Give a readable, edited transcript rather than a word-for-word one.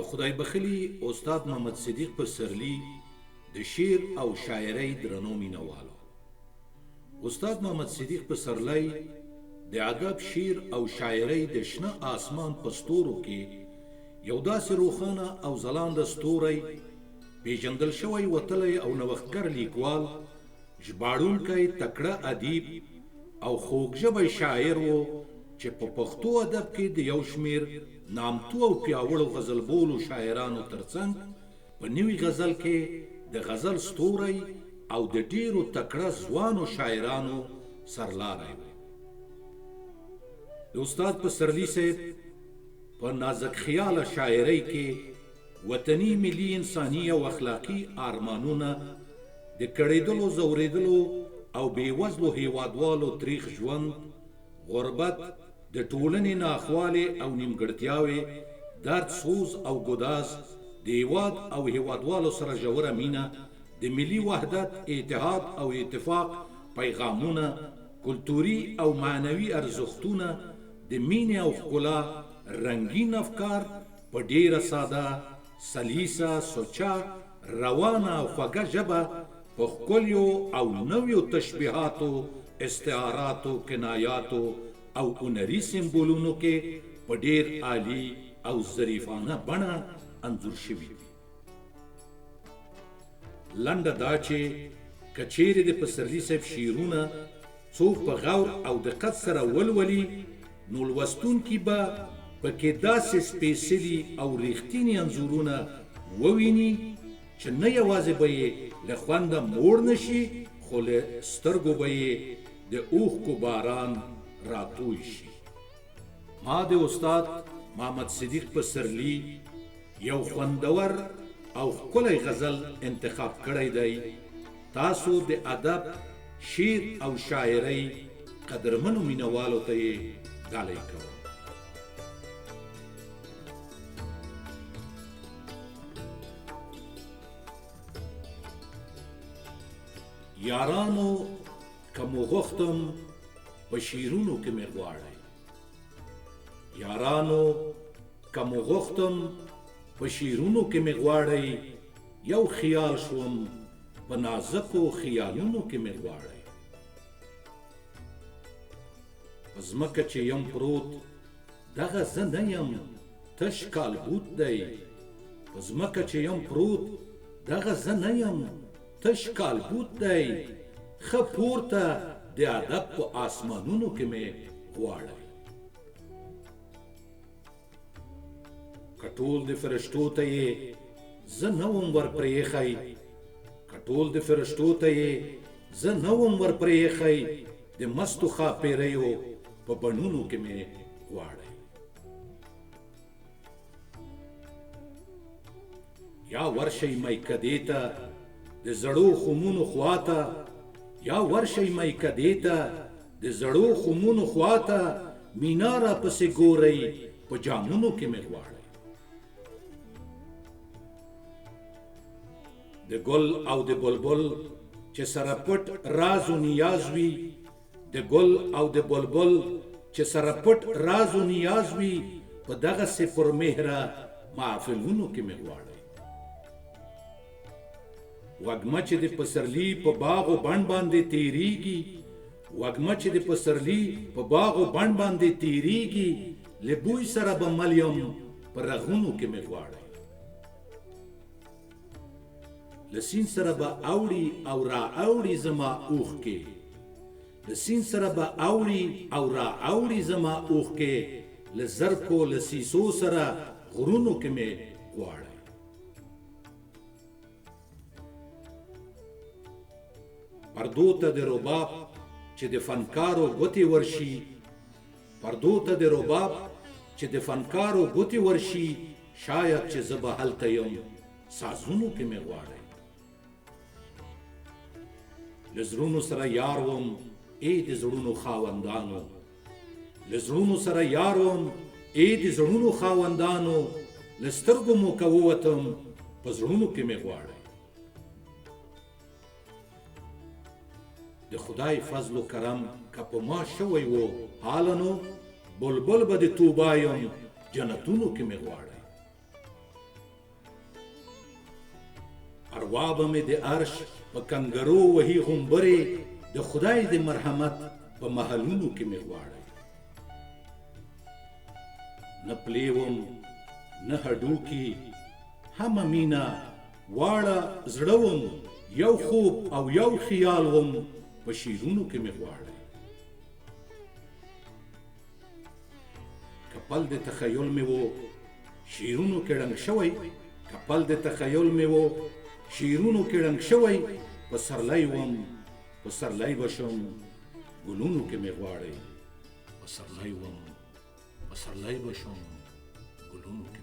د خدای بخلي استاد محمد صدیق پسرلی د شعر او شاعرۍ درنو مینوالو. استاد محمد صدیق پسرلی د ادب، شعر او شاعرۍ د شنه آسمان په ستورو کې یو داسې روښانه او ځلانده ستوری، پیژندل شوی وتلی او نوښتګر لیکوال، ژباړونکی، تکړه ادیب او خوږژبی شاعر و چې په پښتو ادب کې د یو شمېر نامتو او پیاوړو غزل بولو شاعرانو ترڅنګ په نوي غزل کې د غزل ستوری او د ډیرو تکړه ځوانو شاعرانو سرلاری و. د استاد پسرلی صاحب په نازک خیاله شاعرۍ کې وطني، ملي، انساني او اخلاقي ارمانونه، د کړېدلو، زورېدلو او بېوزلو هیوادوالو تریخ ژوند، غربت، د ټولنې ناخوالې او نیمګړتیاوې، درد، سوز او ګداز، د هیواد او هیوادوالو سره ژوره مینه، د ملي وحدت، اتحاد او اتفاق پیغامونه، کلتوري او معنوي ارزښتونه، د مینې او ښکلا رنګین افکار په ډیره ساده، سلیسه، سوچه، روانه او خوږه ژبه په ښکلیو او نویو تشبیهاتو، استعاراتو، کنایاتو او هنري سمبولونو کې په ډیر عالی او ظریفانه بڼه انځور شوي دي. لنډه دا چې که چیرې د پسرلي صاحب شعرونه څوک په غور او دقت سره ولولي، نو لوستونکي به پکې داسې سپېڅلي او ریښتیني انځورونه وویني چې نه یوازې به یې له خونده موړ نشي، خو له سترګو به یې د اوښکو باران راتوی شي. ما د استاد محمد صدیق پسرلی یو خوندور او ښکلی غزل انتخاب کړی دی. تاسو د ادب، شعر او شاعرۍ قدرمنو مینوالو ته یې ډالۍ کوم. یارانو که مو غوښتم په شعرونو کې مې غواړئ، یارانو که مو غوښتم په شعرونو کې مې غواړئ، یو خیال شوم په نازکو خیالونو کې مې غواړئ. په ځمکه چې یم پروت دغه زه نه یم، تش کالبوت دی. په ځمکه چې یم پروت دغه زه نه یم، تش کالبوت دی. ښه پورته د ادب په آسمانونو کې مې غواړئ. که ټول د فرشتو ته یې زه نه وم ورپرېښی، که ټول د فرشتو ته یې زه نه وم ورپرېښی، د مستو ښاپېریو په بڼونو کې مې غواړئ. یا ورشئ میکدې ته د زړو خمونو خواته، یا ورشئ میکدې ته د زړو خمونو خواته، مینا را پسې ګورئ په جامونو کې مې غواړئ. د ګل او د بلبل چې سره پټ راز و نیاز وي، د ګل او د بلبل چې سره پټ راز و نیاز وي، په دغسې پرمهره محفلونو کې مې غواړئ. وږمه چې د پسرلي په باغ و بڼ باندې تیریږي، وږمه چې د پسرلي په باغ و بڼ باندې تیریږي، له بوی سره به مل یم په رغونو کې مې غواړئ. له سیند سره به اوړي او را اوړي زما اوښکې، له سیند سره به اوړي او را اوړي زما اوښکې، له زرکو له سیسو سره غرونو کې مې غواړئ. پردو ته د رباب چې د فنکارو ګوتې ورشي، پردو ته د رباب چې د فنکارو ګوتې ورشي، شاید چې زه به هلته یم سازونو کې مې غواړئ. له زړونو سره یار وم ای د زړونو خاوندانو، له زړونو سره یار وم ای د زړونو خاوندانو، له سترګو مو که ووتم په زړونو کې مې غواړئ. د خدای فضل و کرم که په ما شوی و حاله نو، بلبل به د توبه یم جنتونو کې مې غواړئ. اروا به مې د عرش په کنګرو وهي غومبرې د خدای د مرحمت په محلونو کې مې غواړئ. نه پلیوم نه هډوکي همه مینه واړه زړه وم، یو خوب او یو خیال وم په شیرونو کې مې غواړئ. کپل د تخیل مې و شیرونو کې ړنګ شوی، کپل د تخیل مې و شیرونو کې ړنګ شوی، پسرلی وم پسرلی بشم ګلونو کې مې غواړئ. پسرلی وم پسرلی بشم ګلونو کې